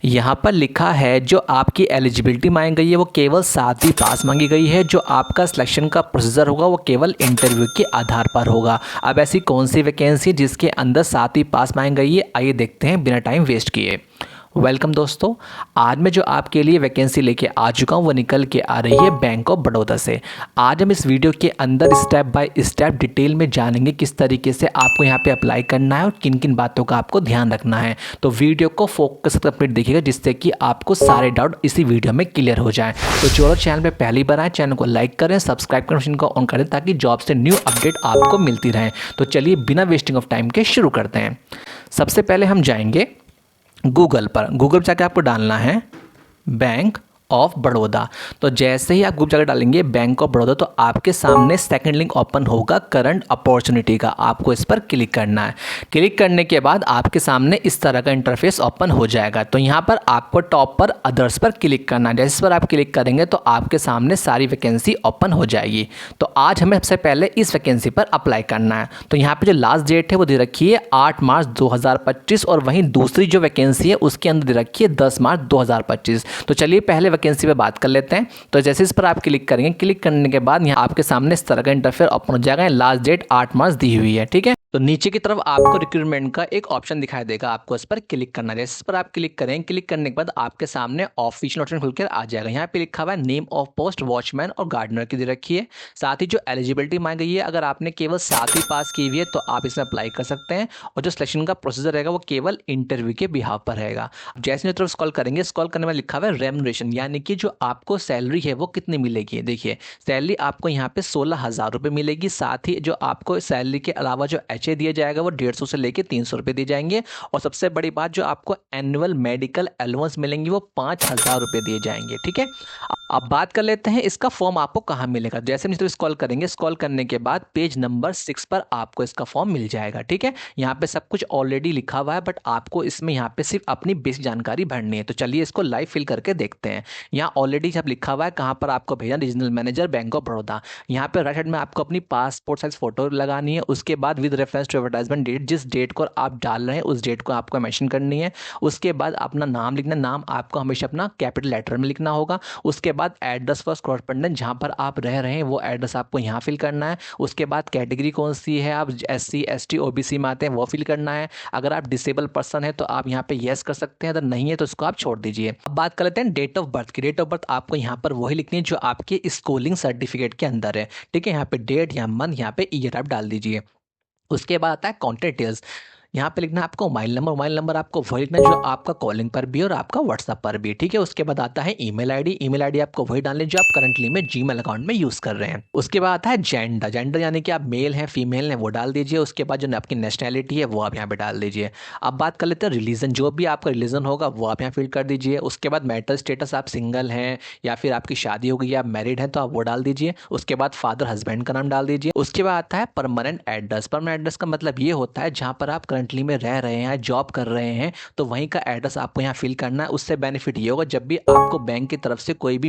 यहाँ पर लिखा है जो आपकी एलिजिबिलिटी मांगी गई है वो केवल 7वीं पास मांगी गई है। जो आपका सिलेक्शन का प्रोसीजर होगा वो केवल इंटरव्यू के आधार पर होगा। अब ऐसी कौन सी वैकेंसी जिसके अंदर 7वीं पास मांगी गई है, आइए देखते हैं बिना टाइम वेस्ट किए। वेलकम दोस्तों, आज मैं जो आपके लिए वैकेंसी लेके आ चुका हूँ वो निकल के आ रही है बैंक ऑफ बड़ौदा से। आज हम इस वीडियो के अंदर स्टेप बाय स्टेप डिटेल में जानेंगे किस तरीके से आपको यहाँ पे अप्लाई करना है और किन किन बातों का आपको ध्यान रखना है। तो वीडियो को फोकस कंप्लीट देखिएगा जिससे कि आपको सारे डाउट इसी वीडियो में क्लियर हो जाए। तो जो लोग चैनल पर पहली बार आए चैनल को लाइक करें, सब्सक्राइब करें, मशीन को ऑन करें ताकि जॉब से न्यू अपडेट आपको मिलती रहे। तो चलिए बिना वेस्टिंग ऑफ टाइम के शुरू करते हैं। सबसे पहले हम जाएंगे गूगल पर जाके आपको डालना है बैंक ऑफ बड़ौदा। तो जैसे ही आप गूगल जाकर डालेंगे बैंक ऑफ बड़ौदा तो आपके सामने सेकंड लिंक ओपन होगा करंट अपॉर्चुनिटी का। आपको इस पर क्लिक करना है। क्लिक करने के बाद आपके सामने इस तरह का इंटरफेस ओपन हो जाएगा। तो यहाँ पर आपको टॉप पर अदर्स पर क्लिक करना है। जैसे इस पर आप क्लिक करेंगे तो आपके सामने सारी वैकेंसी ओपन हो जाएगी। तो आज हमें सबसे पहले इस वैकेंसी पर अप्लाई करना है। तो यहाँ पर जो लास्ट डेट है वो दे रखी है 8 मार्च 2025 और वहीं दूसरी जो वैकेंसी है उसके अंदर दे रखी है 10 मार्च 2025। तो चलिए पहले वैकेंसी पे बात कर लेते हैं। तो जैसे इस पर आप क्लिक करेंगे, क्लिक करने के बाद यहाँ आपके सामने इस तरह का इंटरफेस ओपन हो जाएगा। लास्ट डेट 8 मार्च दी हुई है, ठीक है। तो नीचे की तरफ आपको रिक्रूटमेंट का एक ऑप्शन दिखाई देगा, आपको इस पर क्लिक करना है। जैसे इस पर आप क्लिक करें, क्लिक करने के बाद आपके सामने ऑफिशियल नोटिफिकेशन खुलकर आ जाएगा। यहाँ पे लिखा हुआ है नेम ऑफ पोस्ट वॉचमैन और गार्डनर की दे रखी है। साथ ही जो एलिजिबिलिटी मांगी गई है, अगर आपने केवल 7वीं पास की हुई है तो आप इसमें अप्लाई कर सकते हैं। और जो सिलेक्शन का प्रोसीजर रहेगा वो केवल इंटरव्यू के बिहाफ पर रहेगा। जैसे तरफ स्क्रॉल करेंगे, स्क्रॉल करने में लिखा हुआ है रेम्युनरेशन, यानी कि जो आपको सैलरी है वो कितनी मिलेगी। देखिए सैलरी आपको यहाँ पे 16,000 रुपये मिलेगी। साथ ही जो आपको सैलरी के अलावा जो HA दिया जाएगा वो 150 से लेके 300 रुपये दिए जाएंगे। और सबसे बड़ी बात, जो आपको एनुअल मेडिकल अलाउंस मिलेंगी वो 5,000 रुपये दिए जाएंगे, ठीक है। अब बात कर लेते हैं इसका फॉर्म आपको कहाँ मिलेगा। जैसे नीचे स्क्रॉल करेंगे, स्क्रॉल करने के बाद पेज नंबर 6 पर आपको इसका फॉर्म मिल जाएगा, ठीक है। यहाँ पे सब कुछ ऑलरेडी लिखा हुआ है बट आपको इसमें यहाँ पे सिर्फ अपनी बेसिक जानकारी भरनी है। तो चलिए इसको लाइव फिल करके देखते हैं। यहाँ ऑलरेडी सब लिखा हुआ है कहाँ पर आपको भेजना, regional manager bank of Baroda. यहाँ पे राइट साइड में आपको अपनी पासपोर्ट साइज फोटो लगानी है। उसके बाद with reference to advertisement date, जिस डेट को आप डाल रहे हैं उस डेट को आपको मेंशन करनी है। उसके बाद अपना नाम लिखना, नाम आपको हमेशा अपना कैपिटल लेटर में लिखना होगा। उसके बाद एड्रेस फॉर कॉरस्पॉन्डेंट, जहाँ पर आप रह रहे हैं वो एड्रेस आपको यहाँ फिल करना है। उसके बाद कैटेगरी कौन सी है, आप SC ST OBC में आते हैं वो फिल करना है। अगर आप डिसेबल पर्सन है तो आप यहाँ पे येस कर सकते हैं, अगर नहीं है तो इसको आप छोड़ दीजिए। अब बात कर लेते हैं डेट ऑफ बर्थ की। डेट ऑफ बर्थ आपको यहाँ पर वही लिखनी है जो आपके स्कूलिंग सर्टिफिकेट के अंदर है, ठीक है। यहाँ पे डेट, यहाँ मंथ, यहाँ पे ईयर आप डाल दीजिए। उसके बाद आता है कॉन्टैक्ट डिटेल्स। यहाँ पे लिखना है आपको मोबाइल नंबर आपको वही लिखना है जो आपका कॉलिंग पर भी और आपका व्हाट्सएप पर भी, ठीक है। उसके बाद आता है ईमेल आईडी आपको वही डालनी है जो आप करंटली में जीमेल अकाउंट में यूज कर रहे हैं। उसके बाद आता है जेंडर यानी कि आप मेल हैं फीमेल हैं वो डाल दीजिए। उसके बाद जो आपकी नेशनैलिटी है वो आप यहाँ पे डाल दीजिए। अब बात कर लेते हैं रिलीजन, जो भी आपका रिलीजन होगा वो आप यहाँ फिल कर दीजिए। उसके बाद मैरिटल स्टेटस, आप सिंगल हैं या फिर आपकी शादी हो गई, आप मैरिड हैं तो आप वो डाल दीजिए। उसके बाद फादर हस्बैंड का नाम डाल दीजिए। उसके बाद आता है परमानेंट एड्रेस। परमानेंट एड्रेस का मतलब ये होता है जहाँ पर आप करंटली में रह रहे हैं, जॉब कर रहे हैं, तो वहीं का एड्रेस आपको यहाँ फिल करना है। उससे बेनिफिट ये होगा जब भी आपको बैंक की तरफ से कोई भी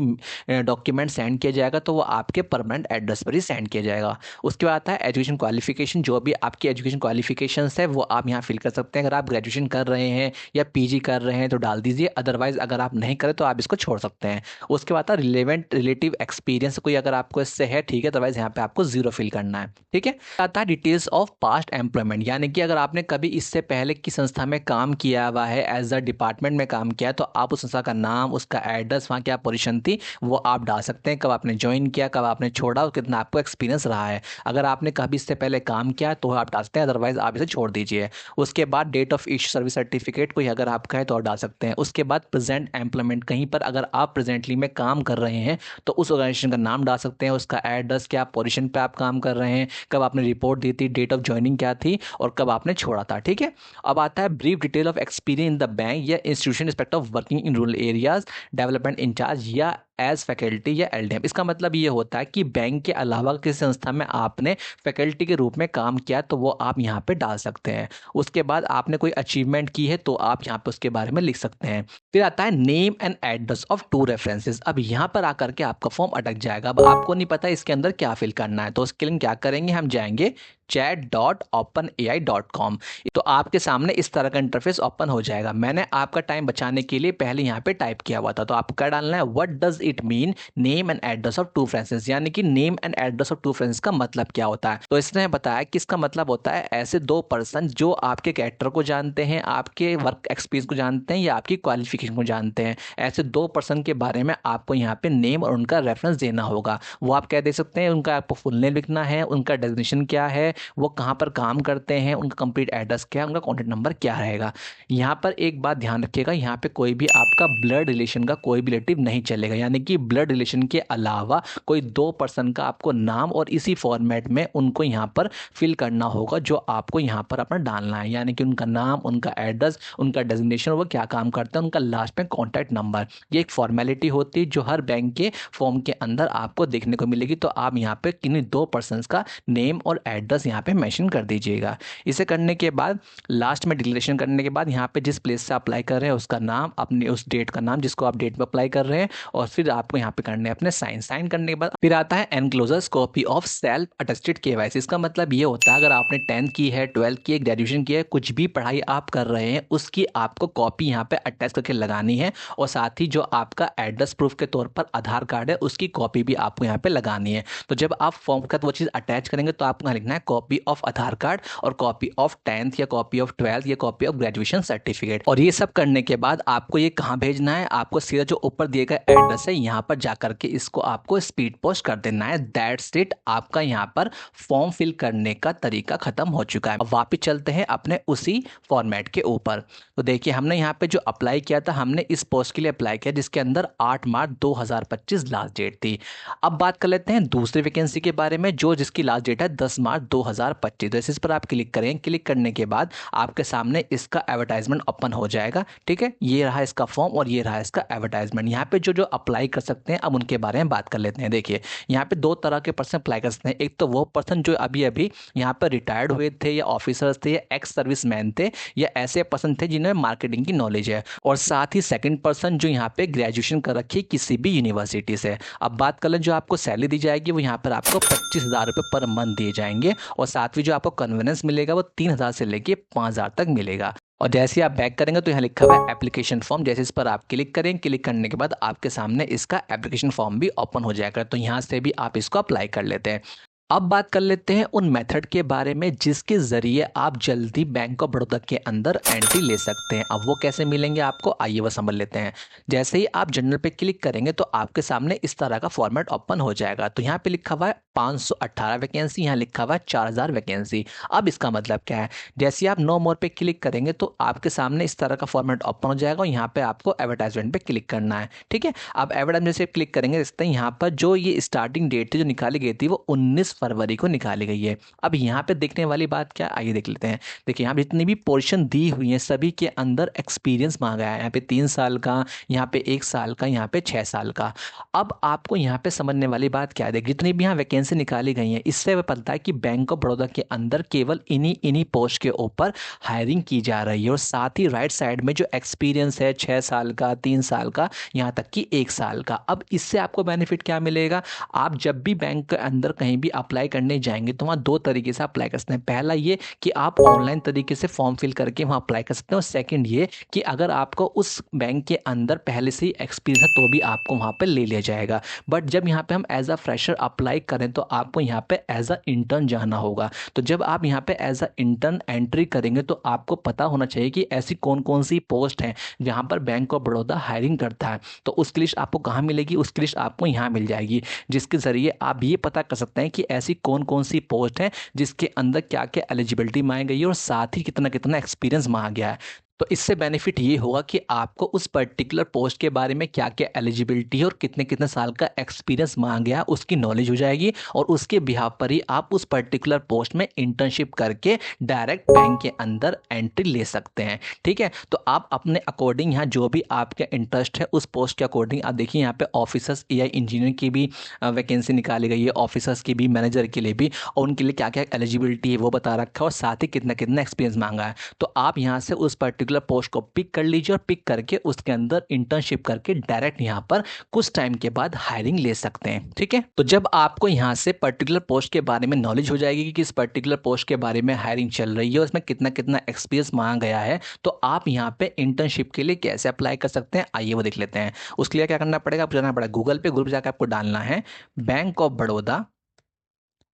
डॉक्यूमेंट सेंड किया जाएगा तो वो आपके परमानेंट एड्रेस पर ही सेंड किया जाएगा। उसके बाद आता है एजुकेशन क्वालिफिकेशन, जो भी आपकी एजुकेशन क्वालिफिकेशंस है वो आप यहाँ फिल कर सकते हैं। अगर आप ग्रेजुएशन कर रहे हैं या PG कर रहे हैं तो डाल दीजिए, अदरवाइज अगर आप नहीं करें तो आप इसको छोड़ सकते हैं। उसके बाद आता है रिलेवेंट रिलेटिव एक्सपीरियंस, कोई अगर आपको इससे है ठीक है, अदरवाइज यहाँ पे आपको 0 फिल करना है, ठीक है। आता है डिटेल्स ऑफ पास्ट एम्प्लॉयमेंट, यानी कि अगर आपने कभी इससे पहले की संस्था में काम किया हुआ है, एज अ डिपार्टमेंट में काम किया है तो आप उस संस्था का नाम, उसका एड्रेस, वहाँ क्या पोजीशन थी वो आप डाल सकते हैं। कब आपने ज्वाइन किया, कब आपने छोड़ा और कितना आपको एक्सपीरियंस रहा है। अगर आपने कभी इससे पहले काम किया तो आप डाल सकते हैं, अदरवाइज आप इसे छोड़ दीजिए। उसके बाद date of issue service certificate कोई अगर आपका है तो आप डाल सकते हैं। उसके बाद प्रेजेंट एम्प्लॉयमेंट, कहीं पर अगर आप प्रेजेंटली में काम कर रहे हैं तो उस ऑर्गेनाइजेशन का नाम डाल सकते हैं, उसका एड्रेस, क्या पोजीशन पे आप काम कर रहे हैं, कब आपने रिपोर्ट दी थी, डेट ऑफ ज्वाइनिंग क्या थी और कब आपने छोड़ा था, ठीक है। अब आता है brief detail of experience in the bank या institution respect of working in rural areas, development in charge या एज फैकल्टी या एलडीएम। इसका मतलब ये होता है कि बैंक के अलावा किसी संस्था में आपने फैकल्टी के रूप में काम किया तो वो आप यहाँ पे डाल सकते हैं। उसके बाद आपने कोई अचीवमेंट की है तो आप यहाँ पे उसके बारे में लिख सकते हैं। फिर आता है name and address of two references. अब यहाँ पर आकर के आपका फॉर्म अटक जाएगा। अब आपको नहीं पता इसके अंदर क्या फिल करना है, तो उसके लिए क्या करेंगे, हम जाएंगे chat.openai.com। तो आपके सामने इस तरह का इंटरफेस ओपन हो जाएगा। मैंने आपका टाइम बचाने के लिए पहले यहाँ पे टाइप किया हुआ था, तो आपको क्या डालना है, what does it mean name and address of two friends, यानी कि name and address of two friends का मतलब क्या होता है। तो इसने बताया कि इसका मतलब होता है ऐसे दो पर्सन जो आपके कैरेक्टर को जानते हैं, आपके वर्क एक्सपीरियंस को जानते हैं या आपकी क्वालिफिकेशन को जानते हैं। ऐसे दो पर्सन के बारे में आपको यहाँ पे नेम और उनका रेफरेंस देना होगा। वो आप क्या दे सकते हैं, उनका आपको फुल नेम लिखना है, उनका डेजिग्नेशन क्या है, वो कहाँ पर काम करते हैं, उनका कंप्लीट एड्रेस क्या है, उनका कॉन्टैक्ट नंबर क्या रहेगा। यहाँ पर एक बात ध्यान रखिएगा, यहाँ पे कोई भी आपका ब्लड रिलेशन का कोई भी रिलेटिव नहीं चलेगा, यानी कि ब्लड रिलेशन के अलावा कोई दो पर्सन का आपको नाम और इसी फॉर्मेट में उनको यहाँ पर फिल करना होगा जो आपको यहाँ पर अपना डालना है, यानी कि उनका नाम, उनका एड्रेस, उनका डेजिग्नेशन, वो क्या काम करते हैं, उनका लास्ट में कॉन्टैक्ट नंबर। ये एक फॉर्मेलिटी होती है जो हर बैंक के फॉर्म के अंदर आपको देखने को मिलेगी। तो आप यहाँ पे किन्हीं दो पर्सन का नेम और एड्रेस यहाँ पे मेंशन कर दीजिएगा। इसे करने के बाद लास्ट में डिक्लेरेशन करने के बाद यहाँ पे जिस प्लेस से अप्लाई कर रहे हैं उसका नाम, अपने उस डेट का नाम जिसको आप डेट में अप्लाई कर रहे हैं, और फिर आपको यहाँ पे करने अपने साइन करने के बाद फिर आता है enclosures copy of self attested KYC. इसका मतलब ये होता है अगर आपने 10th की है, 12th की है, ग्रेजुएशन की है, कुछ भी पढ़ाई आप कर रहे हैं उसकी आपको कॉपी यहाँ पे अटैच करके लगानी है, और साथ ही जो आपका एड्रेस प्रूफ के तौर पर आधार कार्ड है उसकी कॉपी भी आपको यहाँ पे लगानी है। तो जब आप फॉर्म का वो चीज़ अटैच करेंगे तो आपको यहाँ लिखना है कॉपी ऑफ आधार कार्ड और कॉपी ऑफ 10th या कॉपी ऑफ 12th या कॉपी ऑफ ग्रेजुएशन सर्टिफिकेट। और ये सब करने के बाद आपको ये कहाँ भेजना है, आपको सीधा जो ऊपर दिए गए एड्रेस है यहाँ पर जाकर के इसको आपको स्पीड पोस्ट कर देना है। दैट्स इट, आपका यहाँ पर फॉर्म फिल करने का तरीका खत्म हो चुका है। अब वापस चलते हैं अपने उसी फॉर्मेट के ऊपर। तो देखिए हमने यहाँ पे जो अप्लाई किया था, हमने इस पोस्ट के लिए अप्लाई किया जिसके अंदर 8 मार्च 2025 लास्ट डेट थी। अब बात कर लेते हैं दूसरी वैकेंसी के बारे में जो जिसकी लास्ट डेट है 10 मार्च 2025। तो इस पर आप क्लिक करें। क्लिक करने के बाद आपके सामने इसका एडवर्टाइजमेंट ओपन हो जाएगा। ठीक है, ये रहा इसका फॉर्म और ये रहा इसका एडवर्टाइजमेंट। यहाँ पे जो जो अप्लाई कर सकते हैं अब उनके बारे में बात कर लेते हैं। देखिए यहाँ पे दो तरह के पर्सन अप्लाई कर सकते हैं। एक तो वो पर्सन जो अभी अभी यहाँ पर रिटायर्ड हुए थे या ऑफिसर्स थे या एक्स सर्विस मैन थे या ऐसे पर्सन थे जिन्हें मार्केटिंग की नॉलेज है, और साथ ही सेकंड पर्सन जो यहाँ पे ग्रेजुएशन कर रखी है किसी भी यूनिवर्सिटी से। अब बात कर लें जो आपको सैलरी दी जाएगी वो यहाँ पर आपको 25,000 रुपये पर मंथ दिए जाएंगे, और साथ ही जो आपको कन्वीनियंस मिलेगा वो 3,000 से लेके 5,000 तक मिलेगा। और जैसे आप बैक करेंगे तो यहाँ लिखा हुआ है एप्लीकेशन फॉर्म, जैसे इस पर आप क्लिक करें। क्लिक करने के बाद आपके सामने इसका एप्लीकेशन फॉर्म भी ओपन हो जाएगा, तो यहाँ से भी आप इसको अप्लाई कर लेते हैं। अब बात कर लेते हैं उन मेथड के बारे में जिसके ज़रिए आप जल्दी बैंक ऑफ बड़ौदा के अंदर एंट्री ले सकते हैं। अब वो कैसे मिलेंगे आपको, आइए वो समझ लेते हैं। जैसे ही आप जनरल पे क्लिक करेंगे तो आपके सामने इस तरह का फॉर्मेट ओपन हो जाएगा। तो यहाँ पे लिखा हुआ है 518 वैकेंसी, यहाँ लिखा हुआ है 4,000 वैकेंसी। अब इसका मतलब क्या है, जैसे आप नो मोर पे क्लिक करेंगे तो आपके सामने इस तरह का फॉर्मेट ओपन हो जाएगा और यहाँ पे आपको एडवर्टाइजमेंट पे क्लिक करना है। ठीक है, अब एडवर्टाइजमेंट से क्लिक करेंगे इस तरह, यहाँ पर जो ये स्टार्टिंग डेट थी जो निकाली गई थी वो 19 फरवरी को निकाली गई है। अब यहाँ पे देखने वाली बात क्या, आइए देख लेते हैं। देखिए यहाँ पे जितनी भी पोर्शन दी हुई है सभी के अंदर एक्सपीरियंस मांगा है। यहाँ पे 3 साल का, यहाँ पे 1 साल का, यहाँ पे 6 साल का। अब आपको यहाँ पे समझने वाली बात क्या है, देखिए जितनी भी यहाँ वैकेंसी निकाली गई है इससे पता है कि बैंक ऑफ बड़ौदा के अंदर केवल इन्हीं पोस्ट के ऊपर हायरिंग की जा रही है, और साथ ही राइट साइड में जो एक्सपीरियंस है 6 साल का, 3 साल का, यहाँ तक कि 1 साल का। अब इससे आपको बेनिफिट क्या मिलेगा, आप जब भी बैंक के अंदर कहीं भी अप्लाई करने जाएंगे तो वहाँ 2 तरीके से अप्लाई कर सकते हैं। पहला ये कि आप ऑनलाइन तरीके से फॉर्म फिल करके वहाँ अप्लाई कर सकते हैं, और सेकंड ये कि अगर आपको उस बैंक के अंदर पहले से ही एक्सपीरियंस है तो भी आपको वहाँ पे ले लिया जाएगा। बट जब यहाँ पे हम एज अ फ्रेशर अप्लाई करें तो आपको यहाँ पे एज अ इंटर्न जाना होगा। तो जब आप यहाँ पे एज अ इंटर्न एंट्री करेंगे तो आपको पता होना चाहिए कि ऐसी कौन कौन सी पोस्ट हैं जहाँ पर बैंक ऑफ बड़ौदा हायरिंग करता है। तो उसकी लिस्ट आपको कहाँ मिलेगी, उसकी लिस्ट आपको यहाँ मिल जाएगी, जिसके ज़रिए आप ये पता कर सकते हैं कि ऐसी कौन कौन सी पोस्ट हैं जिसके अंदर क्या क्या एलिजिबिलिटी मांगी गई है और साथ ही कितना कितना एक्सपीरियंस मांगा गया है। तो इससे बेनिफिट ये होगा कि आपको उस पर्टिकुलर पोस्ट के बारे में क्या क्या एलिजिबिलिटी है और कितने कितने साल का एक्सपीरियंस मांगा गया उसकी नॉलेज हो जाएगी, और उसके बिहाफ पर ही आप उस पर्टिकुलर पोस्ट में इंटर्नशिप करके डायरेक्ट बैंक के अंदर एंट्री ले सकते हैं। ठीक है, तो आप अपने अकॉर्डिंग यहाँ जो भी आपका इंटरेस्ट है उस पोस्ट के अकॉर्डिंग आप देखिए यहाँ पे ऑफिसर्स एआई इंजीनियर की भी वैकेंसी निकाली गई है, ऑफिसर्स की भी, मैनेजर के लिए भी, और उनके लिए क्या क्या एलिजिबिलिटी है वो बता रखा है और साथ ही कितना कितना एक्सपीरियंस मांगा है। तो आप यहाँ से उस पर्टिकुलर पोस्ट को पिक कर लीजिए और पिक करके उसके अंदर इंटर्नशिप करके डायरेक्ट यहाँ पर कुछ टाइम के बाद हायरिंग ले सकते हैं। ठीक है, तो जब आपको यहाँ से पर्टिकुलर पोस्ट के बारे में नॉलेज हो जाएगी कि किस पर्टिकुलर पोस्ट के बारे में हायरिंग चल रही है, उसमें कितना कितना एक्सपीरियंस मांगा गया है, तो आप यहाँ पे इंटर्नशिप के लिए कैसे अप्लाई कर सकते हैं आइए वो देख लेते हैं। उसके लिए क्या करना पड़ेगा, आपको जाना पड़ेगा गूगल पे, गूगल पे जाकर आपको डालना है बैंक ऑफ बड़ौदा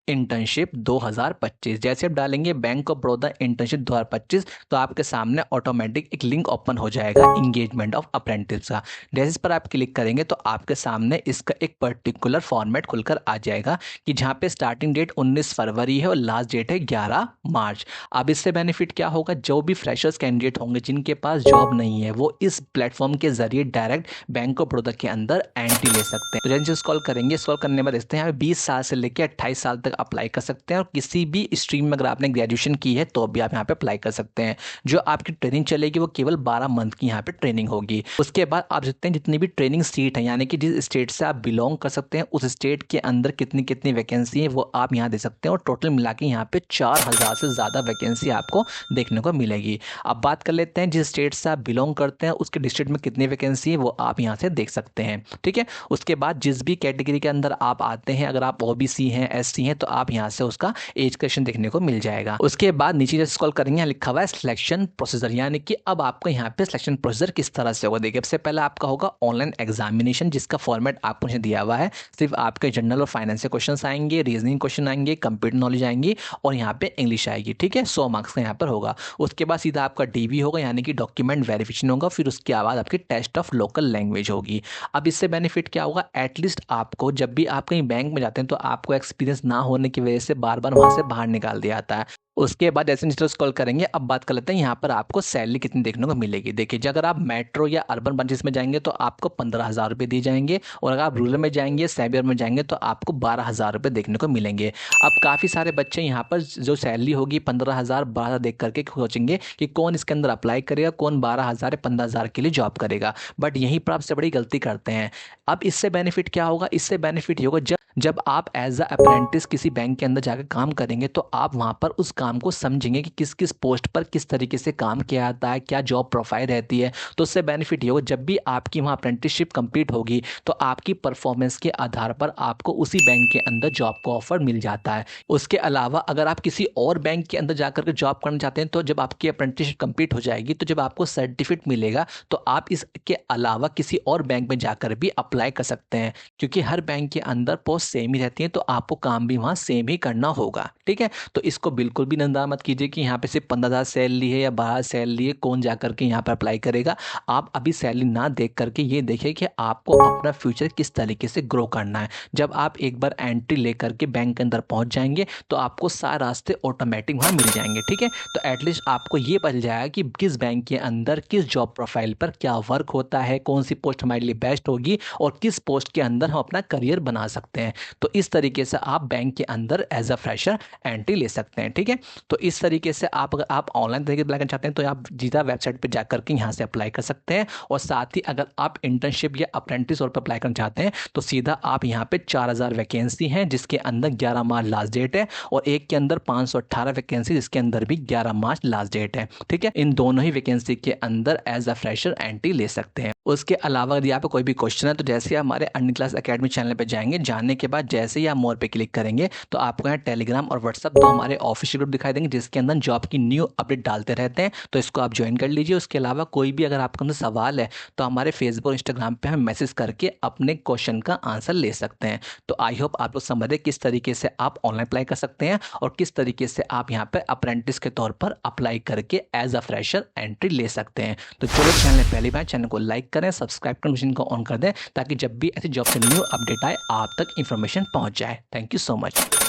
इंटर्नशिप 2025। जैसे आप डालेंगे बैंक ऑफ बड़ौदा इंटर्नशिप 2025 तो आपके सामने ऑटोमेटिक एक लिंक ओपन हो जाएगा इंगेजमेंट ऑफ अप्रेंटिस का। जैसे इस पर आप क्लिक करेंगे तो आपके सामने इसका एक पर्टिकुलर फॉर्मेट खुलकर आ जाएगा कि जहाँ पे स्टार्टिंग डेट 19 फरवरी है और लास्ट डेट है 11 मार्च। अब इससे बेनिफिट क्या होगा, जो भी फ्रेशर्स कैंडिडेट होंगे जिनके पास जॉब नहीं है वो इस प्लेटफॉर्म के जरिए डायरेक्ट बैंक ऑफ बड़ौदा के अंदर एंट्री ले सकते हैं। तो जैसे स्क्रॉल करेंगे, स्क्रॉल करने के बाद देखते हैं 20 साल से लेकर 28 साल तक अप्लाई कर सकते हैं, और किसी भी स्ट्रीम में अगर आपने ग्रेजुएशन की है तो भी आप यहाँ पे अप्लाई कर सकते हैं। जो आपकी ट्रेनिंग चलेगी वो केवल 12 मंथ की यहाँ पे ट्रेनिंग होगी। उसके बाद आप देखते हैं जितनी भी ट्रेनिंग सीट है, यानी कि जिस स्टेट से आप बिलोंग कर सकते हैं उस स्टेट के अंदर कितनी कितनी वैकेंसी है वो आप यहाँ दे सकते हैं, और टोटल मिला के यहाँ पे 4000 से ज़्यादा वैकेंसी आपको देखने को मिलेगी। अब बात कर लेते हैं जिस स्टेट से आप बिलोंग करते हैं उसके डिस्ट्रिक्ट में कितनी वैकेंसी है वो आप यहाँ से देख सकते हैं। ठीक है, उसके बाद जिस भी कैटेगरी के अंदर आप आते हैं, अगर आप ओबीसी हैं, एससी हैं, तो आप यहाँ से उसका एज क्वेश्चन देखने को मिल जाएगा। उसके बाद नीचे जैसे स्क्रॉल करेंगे यहाँ लिखा हुआ है सिलेक्शन प्रोसीजर, यानी कि अब आपको यहाँ पे सिलेक्शन प्रोसीजर किस तरह से होगा। देखिए सबसे पहले आपका होगा ऑनलाइन एग्जामिनेशन, जिसका फॉर्मेट आपको मुझे दिया हुआ है। सिर्फ आपके जनरल और फाइनेंस के क्वेश्चन आएंगे, रीजनिंग क्वेश्चन आएंगे, कंप्यूटर नॉलेज आएंगी, और यहाँ पे इंग्लिश आएगी। ठीक है, 100 मार्क्स का यहाँ पर होगा। उसके बाद सीधा आपका डीवी होगा, यानी कि डॉक्यूमेंट वेरिफिकेशन होगा। फिर उसके बाद आपकी टेस्ट ऑफ लोकल लैंग्वेज होगी। अब इससे बेनिफिट क्या होगा, एटलीस्ट आपको जब भी आप कहीं बैंक में जाते हैं तो आपको एक्सपीरियंस ना होने की वजह से बार बार वहाँ से बाहर निकाल दिया जाता है। उसके बाद जैसे नीचे स्क्रॉल करेंगे, अब बात कर लेते हैं यहाँ पर आपको सैलरी कितनी देखने को मिलेगी। देखिए अगर आप मेट्रो या अर्बन ब्रांचेस में जाएंगे तो आपको 15,000 रुपये दिए जाएंगे, और अगर आप रूरल में जाएंगे, सेमी अर्बन में जाएंगे तो आपको 12,000 रुपये देखने को मिलेंगे। अब काफ़ी सारे बच्चे यहाँ पर जो सैलरी होगी 15,000 12,000 देख करके सोचेंगे कि कौन इसके अंदर अप्लाई करेगा, कौन 12,000 या 15,000 के लिए जॉब करेगा, बट यहीं पर आपसे बड़ी गलती करते हैं। अब इससे बेनिफिट क्या होगा, इससे बेनिफिट ये होगा जब आप एज अ अप्रेंटिस किसी बैंक के अंदर जाकर काम करेंगे तो आप वहाँ पर उस काम को समझेंगे कि किस किस पोस्ट पर किस तरीके से काम किया जाता है, क्या जॉब प्रोफाइल रहती है। तो उससे बेनिफिट ये होगा जब भी आपकी वहाँ अप्रेंटिसशिप कंप्लीट होगी तो आपकी परफॉर्मेंस के आधार पर आपको उसी बैंक के अंदर जॉब का ऑफर मिल जाता है। उसके अलावा अगर आप किसी और बैंक के अंदर जाकर के जॉब करना चाहते हैं तो जब आपकी अप्रेंटिसशिप कंप्लीट हो जाएगी तो जब आपको सर्टिफिकेट मिलेगा तो आप इसके अलावा किसी और बैंक में जाकर भी अप्लाई कर सकते हैं, क्योंकि हर बैंक के अंदर पोस्ट सेम ही रहती है तो आपको काम भी वहाँ सेम ही करना होगा। ठीक है, तो इसको बिल्कुल भी नंदा मत कीजिए कि यहाँ पे सिर्फ 15,000 सैलरी है या 12,000 सैलरी है, कौन जा करके यहाँ पर अप्लाई करेगा। आप अभी सैलरी ना देख करके ये देखिए कि आपको अपना फ्यूचर किस तरीके से ग्रो करना है। जब आप एक बार एंट्री लेकर के बैंक के अंदर पहुँच जाएंगे तो आपको सारे रास्ते ऑटोमेटिक वहाँ मिल जाएंगे। ठीक है, तो एटलीस्ट आपको ये पता जाएगा कि किस बैंक के अंदर किस जॉब प्रोफाइल पर क्या वर्क होता है, कौन सी पोस्ट हमारे लिए बेस्ट होगी और किस पोस्ट के अंदर हम अपना करियर बना सकते हैं। तो इस तरीके से आप बैंक के अंदर एज अ फ्रेशर एंट्री ले सकते हैं। ठीक है, तो इस तरीके से अगर आप ऑनलाइन तरीके से अप्लाई करना चाहते हैं तो आप जीता वेबसाइट पर जाकर के यहाँ से अप्लाई कर सकते हैं। और साथ ही अगर आप इंटर्नशिप या अप्रेंटिस और पर अप्लाई करना चाहते हैं तो सीधा आप यहाँ पे 4,000 वैकेंसी हैं जिसके अंदर 11 मार्च लास्ट डेट है, और एक के अंदर 518 वैकेंसी जिसके अंदर भी 11 मार्च लास्ट डेट है। ठीक है, इन दोनों ही वैकेंसी के अंदर एज अ फ्रेशर एंट्री ले सकते हैं। उसके अलावा यदि यहाँ पे कोई भी क्वेश्चन है तो जैसे आप हमारे अर्निंग क्लास एकेडमी चैनल पे जाएंगे, जानने के बाद जैसे ही आप मोर पे क्लिक करेंगे तो आपको यहाँ टेलीग्राम और व्हाट्सअप दो हमारे ऑफिशियल ग्रुप दिखाई देंगे जिसके अंदर जॉब की न्यू अपडेट डालते रहते हैं, तो इसको आप ज्वाइन कर लीजिए। उसके अलावा कोई भी अगर आपके अंदर सवाल है तो हमारे फेसबुक और इंस्टाग्राम पे हमें मैसेज करके अपने क्वेश्चन का आंसर ले सकते हैं। तो आई होप आप लोग समझ रहे किस तरीके से आप ऑनलाइन अप्लाई कर सकते हैं और किस तरीके से आप यहाँ पे अप्रेंटिस के तौर पर अप्लाई करके एज अ फ्रेशर एंट्री ले सकते हैं। तो चलो चैनल पहली बार चैनल को लाइक करें, सब्सक्राइब कर मशीन को ऑन कर दें ताकि जब भी ऐसी जॉब से न्यू अपडेट आए आप तक इंफॉर्मेशन पहुंच जाए। Thank you so much.